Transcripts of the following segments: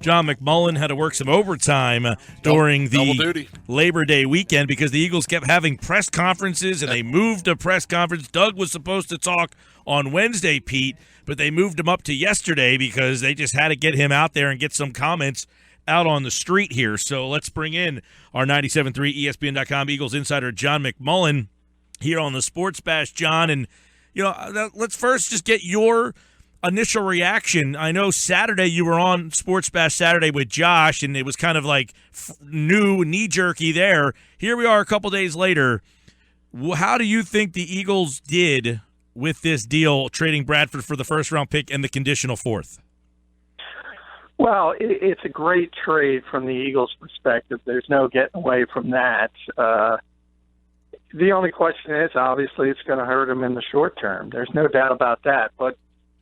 John McMullen had to work some overtime during the Labor Day weekend because the Eagles kept having press conferences, and they moved a press conference. Doug was supposed to talk on Wednesday, Pete, but they moved him up to yesterday because they just had to get him out there and get some comments out on the street here. So let's bring in our 97.3 ESPN.com Eagles insider John McMullen here on the Sports Bash, John. And, let's first just get your initial reaction. I know Saturday you were on Sports Bash Saturday with Josh, and it was kind of like new knee-jerky there. Here we are a couple days later. How do you think the Eagles did with this deal, trading Bradford for the first-round pick and the conditional fourth? Well, it's a great trade from the Eagles' perspective. There's no getting away from that. The only question is, obviously, it's going to hurt them in the short term. There's no doubt about that. But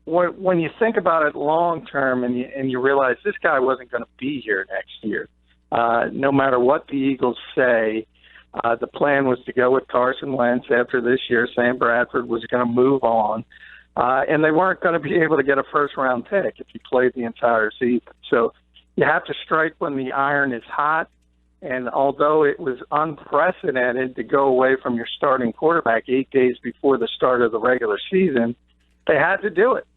when you think about it long term and you realize this guy wasn't going to be here next year, no matter what the Eagles say, the plan was to go with Carson Wentz after this year. Sam Bradford was going to move on. And they weren't going to be able to get a first-round pick if you played the entire season. So you have to strike when the iron is hot. And although it was unprecedented to go away from your starting quarterback 8 days before the start of the regular season, they had to do it.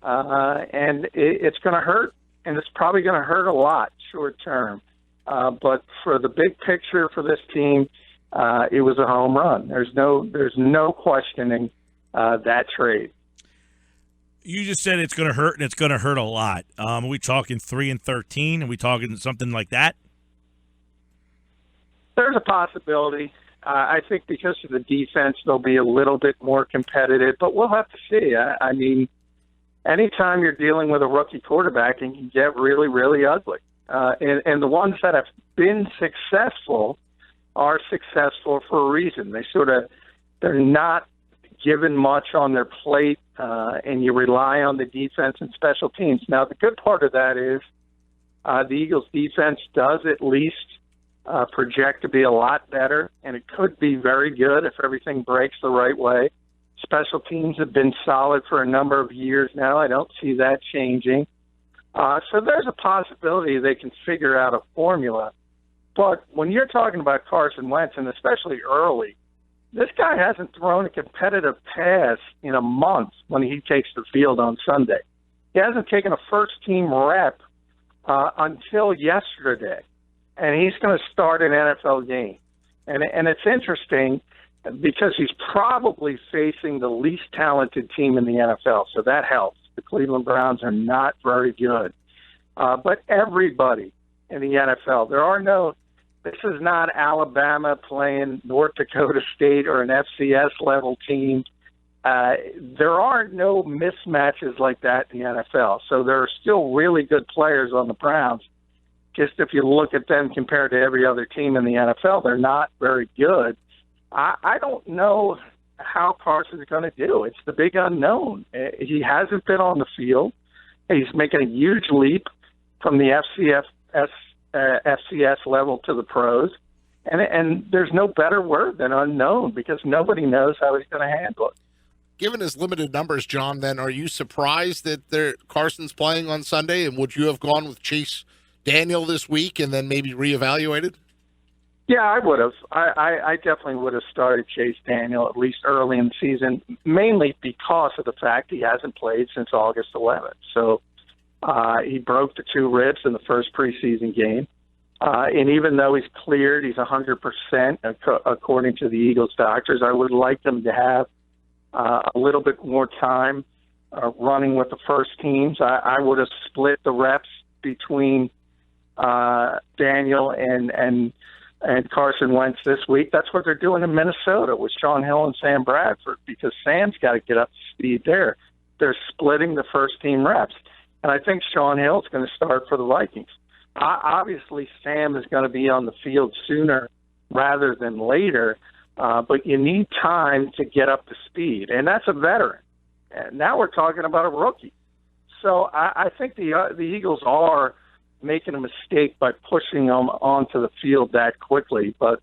And it's going to hurt, and it's probably going to hurt a lot short term. But for the big picture for this team, it was a home run. There's no questioning that trade. You just said it's going to hurt, and it's going to hurt a lot. Are we talking 3-13? Are we talking something like that? There's a possibility. I think because of the defense, they'll be a little bit more competitive, but we'll have to see. I mean, anytime you're dealing with a rookie quarterback, it can get really, really ugly. And the ones that have been successful are successful for a reason. They're not given much on their plate, and you rely on the defense and special teams. Now, the good part of that is the Eagles' defense does at least project to be a lot better, and it could be very good if everything breaks the right way. Special teams have been solid for a number of years now. I don't see that changing. So there's a possibility they can figure out a formula. But when you're talking about Carson Wentz, and especially early, this guy hasn't thrown a competitive pass in a month when he takes the field on Sunday. He hasn't taken a first-team rep until yesterday, and he's going to start an NFL game. And it's interesting because he's probably facing the least talented team in the NFL, so that helps. The Cleveland Browns are not very good. But everybody in the NFL, this is not Alabama playing North Dakota State or an FCS level team. There are no mismatches like that in the NFL. So there are still really good players on the Browns. Just if you look at them compared to every other team in the NFL, they're not very good. I don't know how Carson's going to do. It's the big unknown. He hasn't been on the field. He's making a huge leap from the FCS level to the pros. And there's no better word than unknown because nobody knows how he's going to handle it. Given his limited numbers, John, then are you surprised that Carson's playing on Sunday? And would you have gone with Chase Daniel this week and then maybe reevaluated? Yeah, I would have. I definitely would have started Chase Daniel at least early in the season, mainly because of the fact he hasn't played since August 11th. So he broke the 2 ribs in the first preseason game. And even though he's cleared, he's 100% according to the Eagles doctors. I would like them to have a little bit more time running with the first teams. I would have split the reps between Daniel and Carson Wentz this week. That's what they're doing in Minnesota with Sean Hill and Sam Bradford because Sam's got to get up to speed there. They're splitting the first-team reps. And I think Sean Hill is going to start for the Vikings. Obviously, Sam is going to be on the field sooner rather than later, but you need time to get up to speed. And that's a veteran. And now we're talking about a rookie. So I think the Eagles are making a mistake by pushing them onto the field that quickly. But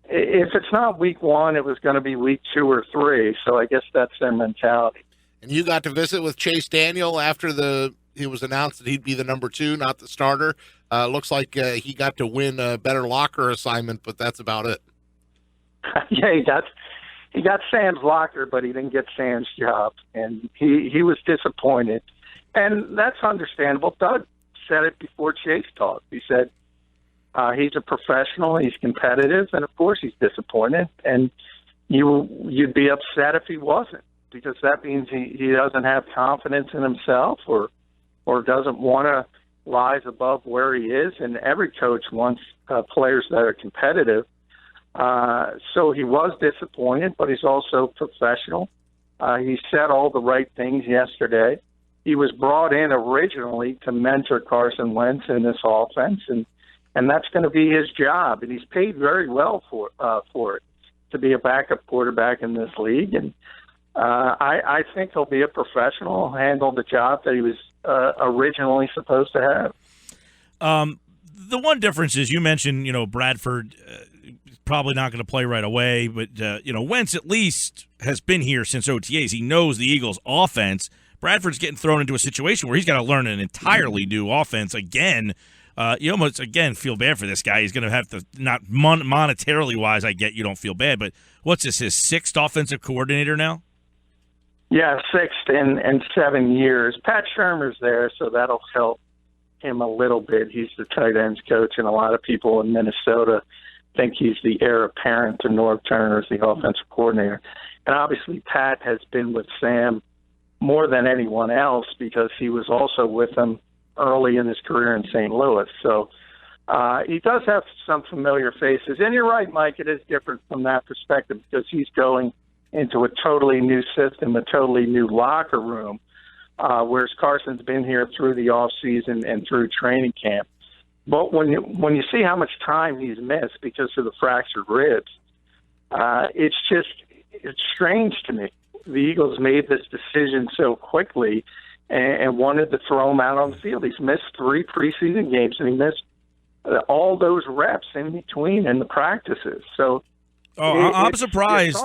if it's not week 1, it was going to be week 2 or 3. So I guess that's their mentality. And you got to visit with Chase Daniel after it was announced that he'd be the number 2, not the starter. Looks like he got to win a better locker assignment, but that's about it. Yeah, he got Sam's locker, but he didn't get Sam's job, and he was disappointed, and that's understandable. Doug said it before Chase talked. He said he's a professional, he's competitive, and of course he's disappointed, and you'd be upset if he wasn't, because that means he doesn't have confidence in himself or doesn't want to rise above where he is, and every coach wants players that are competitive. So he was disappointed, but he's also professional. He said all the right things yesterday. He was brought in originally to mentor Carson Wentz in this offense, and that's going to be his job. And he's paid very well for it, to be a backup quarterback in this league. And I think he'll be a professional, handle the job that he was originally supposed to have. The one difference is you mentioned, Bradford probably not going to play right away, but, Wentz at least has been here since OTAs. He knows the Eagles' offense. Bradford's getting thrown into a situation where he's got to learn an entirely new offense again. You almost, again, feel bad for this guy. He's going to have to, not monetarily wise, I get you don't feel bad, but what's this, his 6th offensive coordinator now? Yeah, 6th in 7 years. Pat Shermer's there, so that'll help him a little bit. He's the tight ends coach, and a lot of people in Minnesota think he's the heir apparent to Norv Turner as the offensive coordinator. And obviously Pat has been with Sam more than anyone else because he was also with him early in his career in St. Louis. So he does have some familiar faces. And you're right, Mike, it is different from that perspective because he's going into a totally new system, a totally new locker room, whereas Carson's been here through the offseason and through training camp. But when you see how much time he's missed because of the fractured ribs, it's strange to me. The Eagles made this decision so quickly and wanted to throw him out on the field. He's missed 3 preseason games, and he missed all those reps in between in the practices. So, I'm surprised.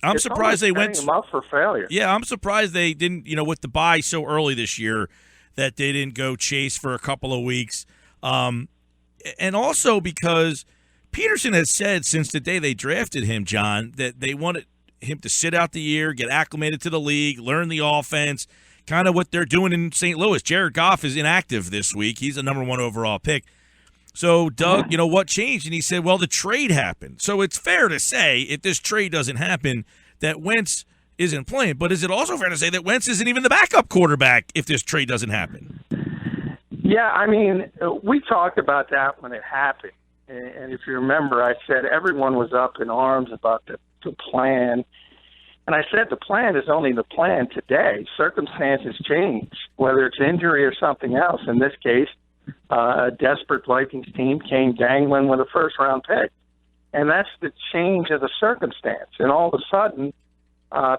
I'm surprised they went him up for failure. Yeah, I'm surprised they didn't. With the bye so early this year, that they didn't go Chase for a couple of weeks, and also because Pederson has said since the day they drafted him, John, that they wanted him to sit out the year, get acclimated to the league, learn the offense, kind of what they're doing in St. Louis. Jared Goff is inactive this week. He's the number 1 overall pick. So, Doug, what changed? And he said, well, the trade happened. So it's fair to say, if this trade doesn't happen, that Wentz isn't playing. But is it also fair to say that Wentz isn't even the backup quarterback if this trade doesn't happen? Yeah, I mean, we talked about that when it happened. And if you remember, I said everyone was up in arms about the plan. And I said the plan is only the plan today. Circumstances change, whether it's injury or something else. In this case, a desperate Vikings team came dangling with a first-round pick. And that's the change of the circumstance. And all of a sudden,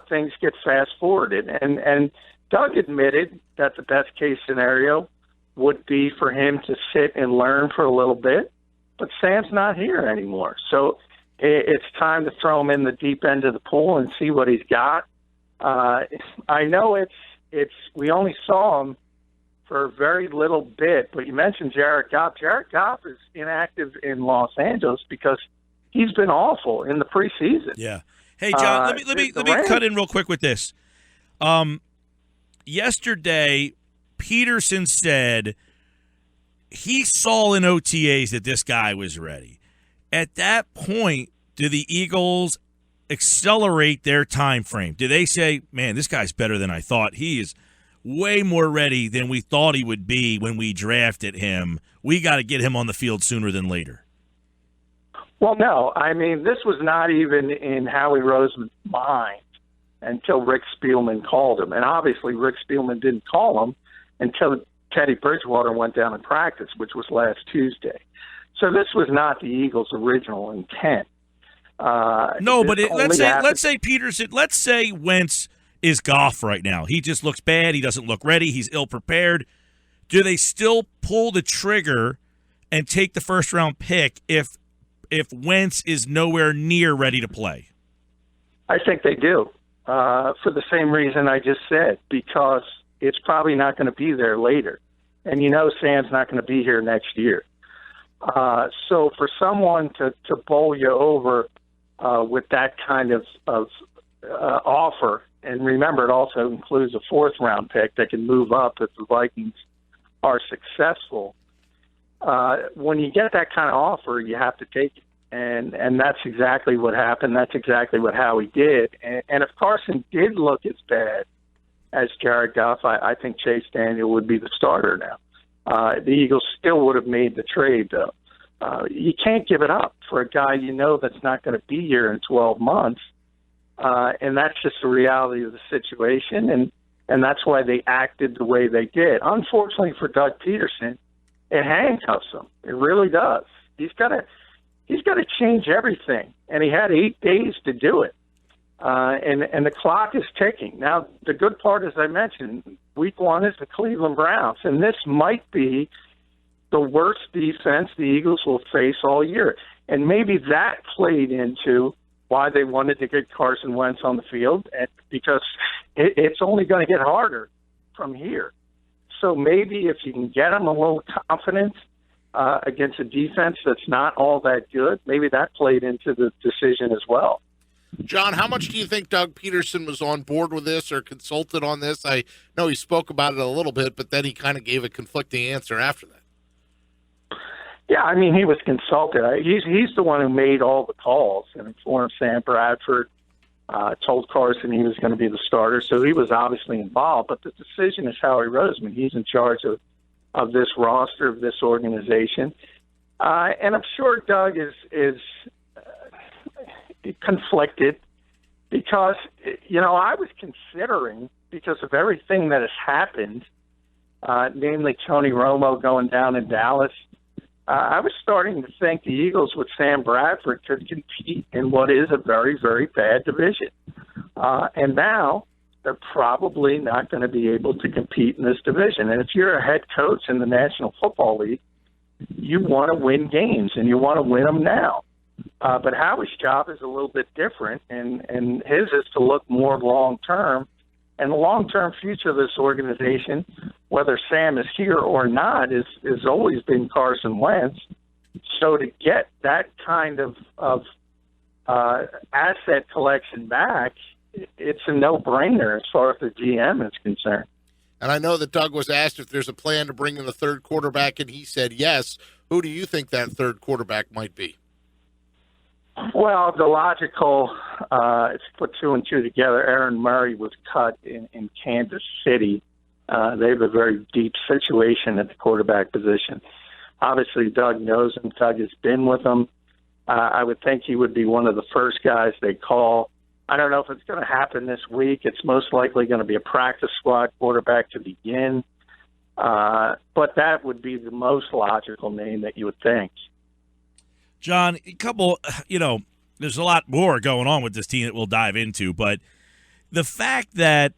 things get fast-forwarded. And Doug admitted that the best-case scenario would be for him to sit and learn for a little bit. But Sam's not here anymore. So it's time to throw him in the deep end of the pool and see what he's got. I know it's we only saw him for a very little bit, but you mentioned Jared Goff. Jared Goff is inactive in Los Angeles because he's been awful in the preseason. Yeah. Hey, John, let me cut in real quick with this. Yesterday, Pederson said he saw in OTAs that this guy was ready. At that point, do the Eagles accelerate their time frame? Do they say, man, this guy's better than I thought? He is way more ready than we thought he would be when we drafted him. We got to get him on the field sooner than later. Well, no. I mean, this was not even in Howie Roseman's mind until Rick Spielman called him. And obviously Rick Spielman didn't call him until Teddy Bridgewater went down in practice, which was last Tuesday. So this was not the Eagles' original intent. No, but let's say Pederson, let's say Wentz is Goff right now. He just looks bad. He doesn't look ready. He's ill-prepared. Do they still pull the trigger and take the first-round pick if Wentz is nowhere near ready to play? I think they do, for the same reason I just said, because it's probably not going to be there later. And Sam's not going to be here next year. So for someone to bowl you over with that kind of offer, and remember, it also includes a fourth-round pick that can move up if the Vikings are successful. When you get that kind of offer, you have to take it. And that's exactly what happened. That's exactly what Howie did. And if Carson did look as bad as Jared Goff, I think Chase Daniel would be the starter now. The Eagles still would have made the trade, though. You can't give it up for a guy that's not going to be here in 12 months. And that's just the reality of the situation. And that's why they acted the way they did. Unfortunately for Doug Pederson, it handcuffs him. It really does. He's got to change everything, and he had 8 days to do it. And the clock is ticking. Now, the good part, as I mentioned, week 1 is the Cleveland Browns, and this might be the worst defense the Eagles will face all year. And maybe that played into why they wanted to get Carson Wentz on the field, because it's only going to get harder from here. So maybe if you can get him a little confidence against a defense that's not all that good, maybe that played into the decision as well. John, how much do you think Doug Pederson was on board with this or consulted on this? I know he spoke about it a little bit, but then he kind of gave a conflicting answer after that. Yeah, I mean, he was consulted. He's the one who made all the calls and informed Sam Bradford, told Carson he was going to be the starter, so he was obviously involved. But the decision is Howie Roseman. He's in charge of this roster, of this organization. And I'm sure Doug is conflicted because, I was considering, because of everything that has happened, namely Tony Romo going down in Dallas, I was starting to think the Eagles with Sam Bradford could compete in what is a very, very bad division. And now they're probably not going to be able to compete in this division. And if you're a head coach in the National Football League, you want to win games, and you want to win them now. But Howie's job is a little bit different, and his is to look more long-term. And the long-term future of this organization, whether Sam is here or not, is always been Carson Wentz. So to get that kind of asset collection back, it's a no-brainer as far as the GM is concerned. And I know that Doug was asked if there's a plan to bring in a third quarterback, and he said yes. Who do you think that third quarterback might be? Well, the logical, if you put 2 and 2 together, Aaron Murray was cut in Kansas City. They have a very deep situation at the quarterback position. Obviously, Doug knows him. Doug has been with him. I would think he would be one of the first guys they call. I don't know if it's going to happen this week. It's most likely going to be a practice squad quarterback to begin. But that would be the most logical name that you would think. John, a couple, there's a lot more going on with this team that we'll dive into, but the fact that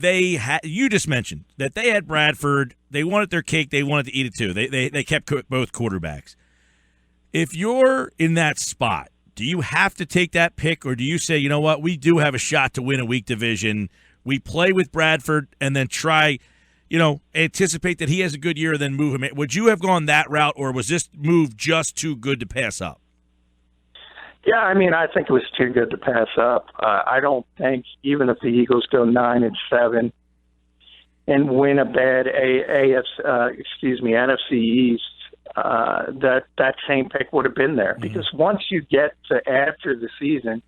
you just mentioned that they had Bradford, they wanted their cake, they wanted to eat it too. They kept both quarterbacks. If you're in that spot, do you have to take that pick, or do you say, you know what, we do have a shot to win a weak division, we play with Bradford and then try – anticipate that he has a good year and then move him in? Would you have gone that route, or was this move just too good to pass up? Yeah, I mean, I think it was too good to pass up. I don't think, even if the Eagles go 9-7 and win a bad NFC East, that same pick would have been there. Because once you get to after the season,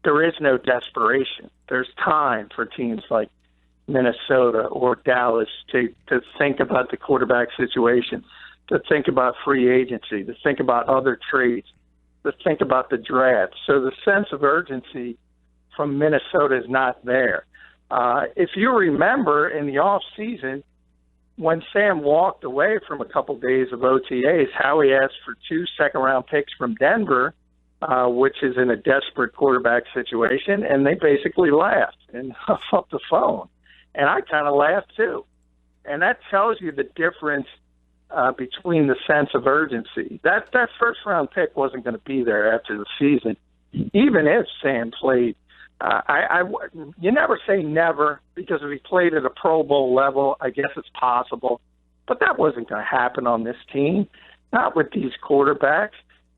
there is no desperation. There's time for teams like Minnesota or Dallas to think about the quarterback situation, to think about free agency, to think about other trades, to think about the draft. So the sense of urgency from Minnesota is not there. If you remember in the off season, when Sam walked away from a couple days of OTAs, Howie asked for 2 second-round picks from Denver, which is in a desperate quarterback situation, and they basically laughed and hung up the phone. And I kind of laughed too. And that tells you the difference between the sense of urgency. That first-round pick wasn't going to be there after the season, even if Sam played You never say never, because if he played at a Pro Bowl level, I guess it's possible. But that wasn't going to happen on this team. Not with these quarterbacks,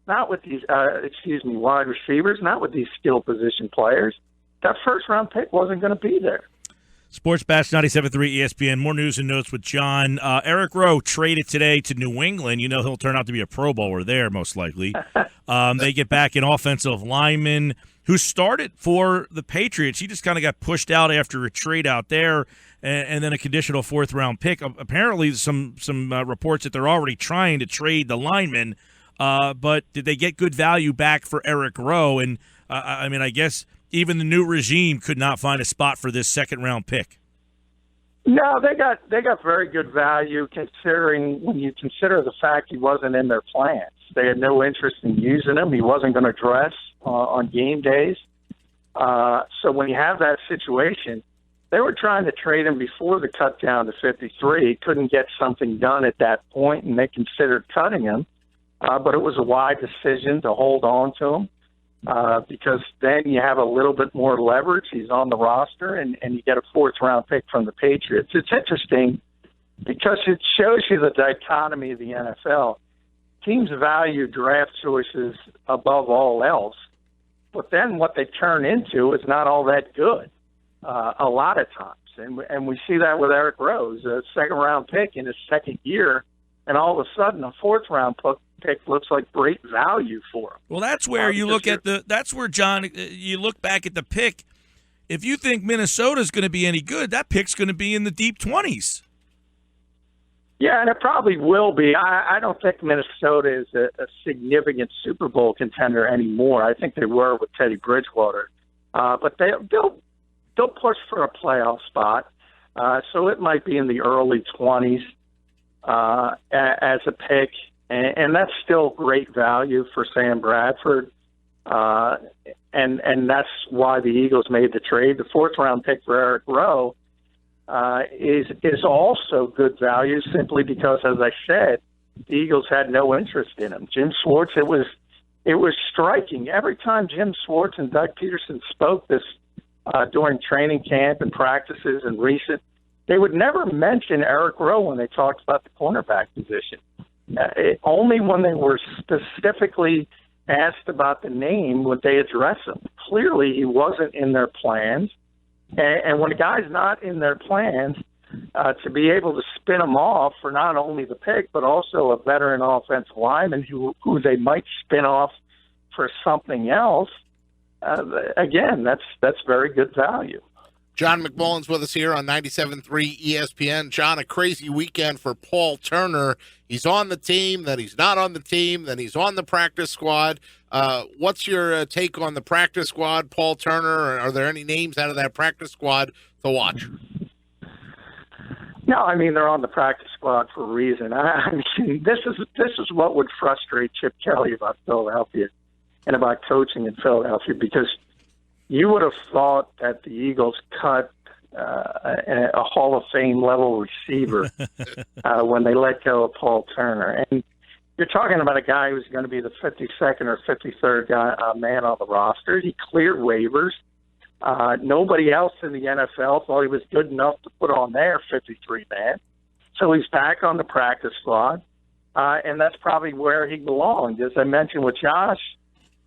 not with these, wide receivers, not with these skill position players. That first-round pick wasn't going to be there. Sports Bash 97.3 ESPN. More news and notes with John. Eric Rowe traded today to New England. You know he'll turn out to be a Pro Bowler there, most likely. They get back an offensive lineman who started for the Patriots. He just kind of got pushed out after a trade out there, and then a conditional fourth-round pick. Apparently, some reports that they're already trying to trade the lineman. But did they get good value back for Eric Rowe? And, I guess even the new regime could not find a spot for this second-round pick. No, they got very good value, considering when you consider the fact he wasn't in their plans. They had no interest in using him. He wasn't going to dress on game days. So when you have that situation, they were trying to trade him before the cut down to 53. Couldn't get something done at that point, and they considered cutting him. But it was a wise decision to hold on to him. Because then you have a little bit more leverage. He's on the roster, and you get a fourth-round pick from the Patriots. It's interesting because it shows you the dichotomy of the NFL. Teams value draft choices above all else, but then what they turn into is not all that good a lot of times. And we see that with Eric Rowe, a second-round pick in his second year, and all of a sudden a fourth-round pick looks like great value for him. Well, that's where you look at that's where, John, you look back at the pick. If you think Minnesota's going to be any good, that pick's going to be in the deep 20s. Yeah, and it probably will be. I don't think Minnesota is a significant Super Bowl contender anymore. I think they were with Teddy Bridgewater. But they'll push for a playoff spot. So it might be in the early 20s as a pick. And that's still great value for Sam Bradford. And that's why the Eagles made the trade. The fourth-round pick for Eric Rowe is also good value, simply because, as I said, the Eagles had no interest in him. Jim Schwartz, it was striking. Every time Jim Schwartz and Doug Pederson spoke this during training camp and practices and recent, they would never mention Eric Rowe when they talked about the cornerback position. Only when they were specifically asked about the name would they address him. Clearly, he wasn't in their plans. And when a guy's not in their plans, to be able to spin him off for not only the pick, but also a veteran offensive lineman who they might spin off for something else, again, that's very good value. John McMullen's with us here on 97.3 ESPN. John, a crazy weekend for Paul Turner. He's on the team, then he's not on the team, then he's on the practice squad. What's your take on the practice squad, Paul Turner? Are there any names out of that practice squad to watch? No, they're on the practice squad for a reason. This is what would frustrate Chip Kelly about Philadelphia and about coaching in Philadelphia, because you would have thought that the Eagles cut a Hall of Fame level receiver when they let go of Paul Turner. And you're talking about a guy who's going to be the 52nd or 53rd man on the roster. He cleared waivers. Nobody else in the NFL thought he was good enough to put on their 53-man. So he's back on the practice squad, and that's probably where he belonged. As I mentioned with Josh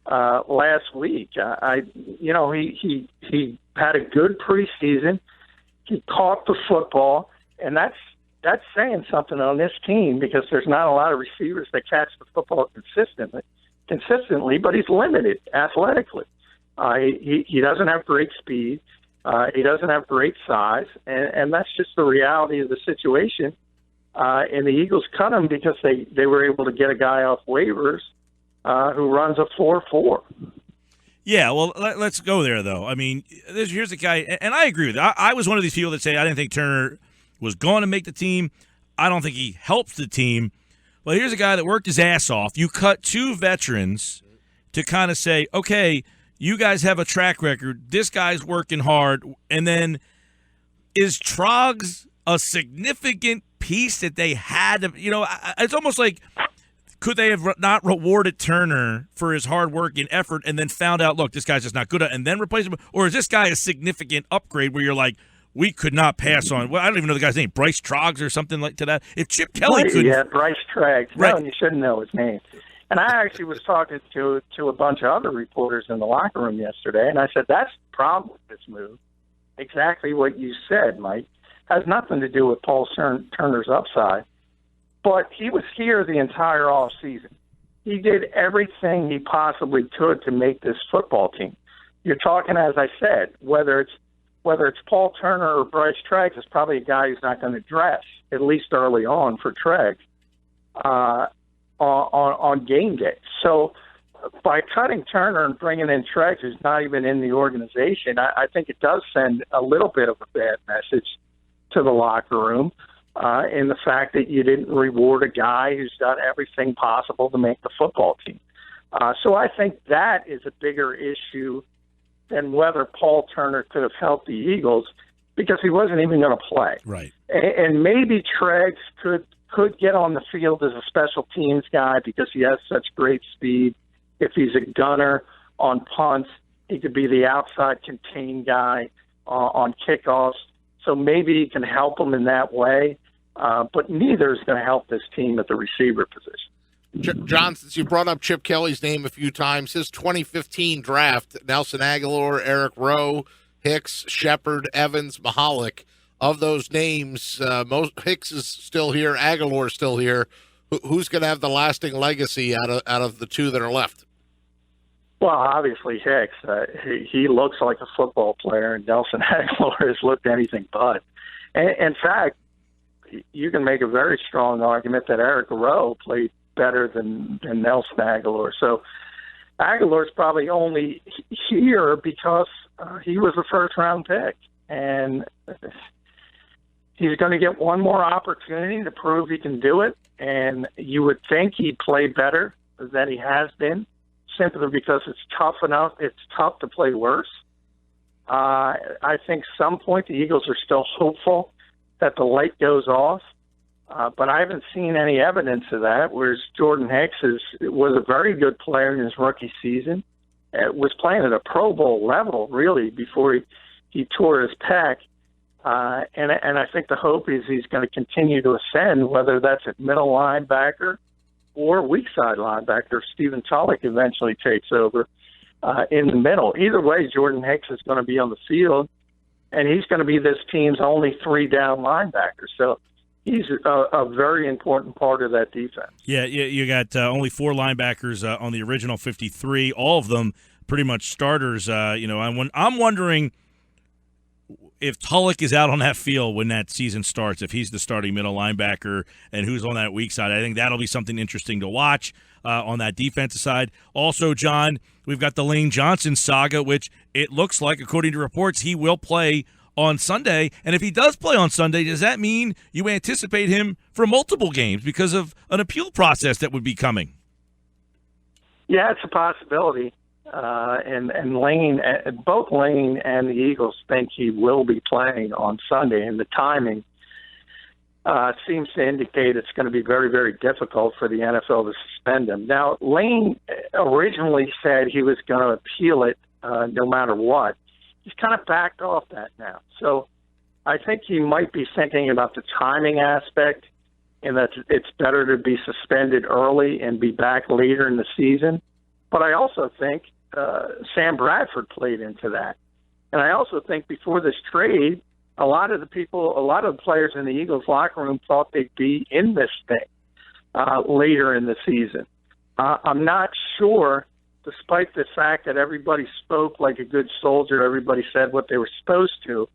last week, he had a good preseason. He caught the football, and that's saying something on this team, because there's not a lot of receivers that catch the football consistently, but he's limited athletically. He doesn't have great speed. He doesn't have great size, and that's just the reality of the situation. And the Eagles cut him because they were able to get a guy off waivers who runs a 4.4. Yeah, well, let's go there, though. Here's a guy, and I agree with you. I was one of these people that say I didn't think Turner was going to make the team. I don't think he helps the team. But here's a guy that worked his ass off. You cut two veterans to kind of say, okay, you guys have a track record. This guy's working hard. And then is Troggs a significant piece that they had? It's almost like, could they have not rewarded Turner for his hard work and effort and then found out, look, this guy's just not good at, and then replace him? Or is this guy a significant upgrade where you're like, we could not pass on? Well, I don't even know the guy's name, Bryce Troggs or something like to that. If Chip Kelly could, yeah, Bryce Troggs. Right. No, you shouldn't know his name. And I actually was talking to a bunch of other reporters in the locker room yesterday, and I said that's the problem with this move. Exactly what you said, Mike. Has nothing to do with Paul Turner's upside. But he was here the entire offseason. He did everything he possibly could to make this football team. You're talking, as I said, whether it's Paul Turner or Bryce Troggs, it's probably a guy who's not going to dress, at least early on for Troggs, on game day. So by cutting Turner and bringing in Troggs, who's not even in the organization, I think it does send a little bit of a bad message to the locker room. In the fact that you didn't reward a guy who's done everything possible to make the football team. So I think that is a bigger issue than whether Paul Turner could have helped the Eagles, because he wasn't even going to play. Right. And maybe Troggs could get on the field as a special teams guy because he has such great speed. If he's a gunner on punts, he could be the outside contain guy on kickoffs. So maybe he can help them in that way. But neither is going to help this team at the receiver position. John, since you brought up Chip Kelly's name a few times, his 2015 draft, Nelson Aguilar, Eric Rowe, Hicks, Shepard, Evans, Mahalik, of those names, Hicks is still here, Aguilar is still here. Who's going to have the lasting legacy out of the two that are left? Well, obviously Hicks. He looks like a football player, and Nelson Aguilar has looked anything but. In fact, you can make a very strong argument that Eric Rowe played better than Nelson Aguilar. So Aguilar's probably only here because he was a first-round pick, and he's going to get one more opportunity to prove he can do it, and you would think he'd play better than he has been, simply because it's tough to play worse. I think some point the Eagles are still hopeful that the light goes off, but I haven't seen any evidence of that, whereas Jordan Hicks was a very good player in his rookie season, was playing at a Pro Bowl level, really, before he tore his pec, and I think the hope is he's going to continue to ascend, whether that's at middle linebacker or weak side linebacker if Stephen Tulloch eventually takes over in the middle. Either way, Jordan Hicks is going to be on the field, and he's going to be this team's only 3-down linebacker. So he's a very important part of that defense. Yeah, you got only 4 linebackers on the original 53, all of them pretty much starters. I'm wondering if Tulloch is out on that field when that season starts, if he's the starting middle linebacker and who's on that weak side. I think that'll be something interesting to watch on that defensive side. Also, John, we've got the Lane Johnson saga, which it looks like, according to reports, he will play on Sunday. And if he does play on Sunday, does that mean you anticipate him for multiple games because of an appeal process that would be coming? Yeah, it's a possibility. And Lane, both Lane and the Eagles think he will be playing on Sunday, and the timing seems to indicate it's going to be very, very difficult for the NFL to suspend him. Now, Lane originally said he was going to appeal it no matter what. He's kind of backed off that now. So I think he might be thinking about the timing aspect, and that it's better to be suspended early and be back later in the season. But I also think Sam Bradford played into that. And I also think before this trade, a lot of the players in the Eagles locker room thought they'd be in this thing later in the season. I'm not sure, despite the fact that everybody spoke like a good soldier, everybody said what they were supposed to.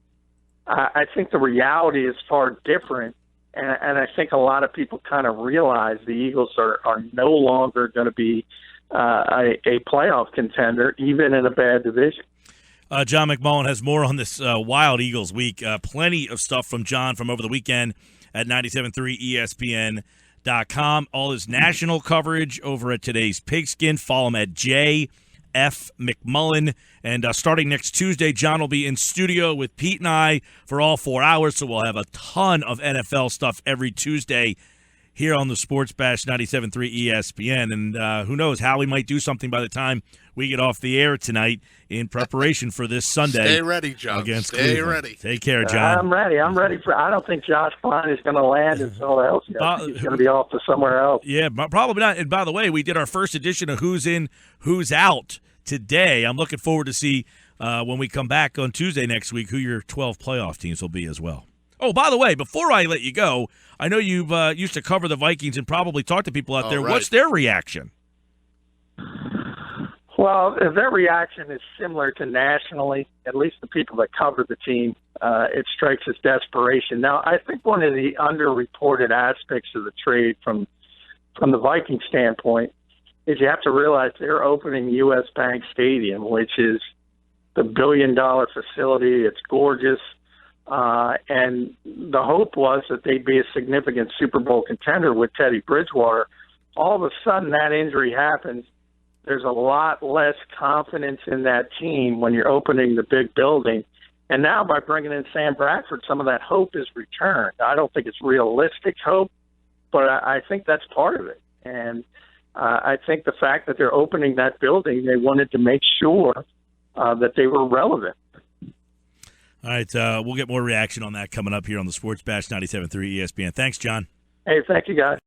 I think the reality is far different. And I think a lot of people kind of realize the Eagles are no longer going to be a playoff contender, even in a bad division. John McMullen has more on this wild Eagles week. Plenty of stuff from John from over the weekend at 97.3 ESPN.com. All his national coverage over at today's Pigskin. Follow him at J.F. McMullen. And starting next Tuesday, John will be in studio with Pete and I for all 4 hours, so we'll have a ton of NFL stuff every Tuesday here on the Sports Bash 97.3 ESPN. And who knows, Howie might do something by the time we get off the air tonight in preparation for this Sunday. Stay ready, John. Against Stay Cleveland. ready. Take care, John. I'm ready. I don't think Josh Klein is going to land until else. He's going to be off to somewhere else. Yeah, probably not. And by the way, we did our first edition of Who's In, Who's Out today. I'm looking forward to see when we come back on Tuesday next week who your 12 playoff teams will be as well. Oh, by the way, before I let you go, I know you've used to cover the Vikings and probably talk to people out there. Right. What's their reaction? Well, their reaction is similar to nationally, at least the people that cover the team. It strikes as desperation. Now, I think one of the underreported aspects of the trade from the Viking standpoint is you have to realize they're opening U.S. Bank Stadium, which is the billion-dollar facility. It's gorgeous. And the hope was that they'd be a significant Super Bowl contender with Teddy Bridgewater. All of a sudden, that injury happens. There's a lot less confidence in that team when you're opening the big building. And now by bringing in Sam Bradford, some of that hope is returned. I don't think it's realistic hope, but I think that's part of it. And I think the fact that they're opening that building, they wanted to make sure that they were relevant. All right, we'll get more reaction on that coming up here on the Sports Bash 97.3 ESPN. Thanks, John. Hey, thank you, guys.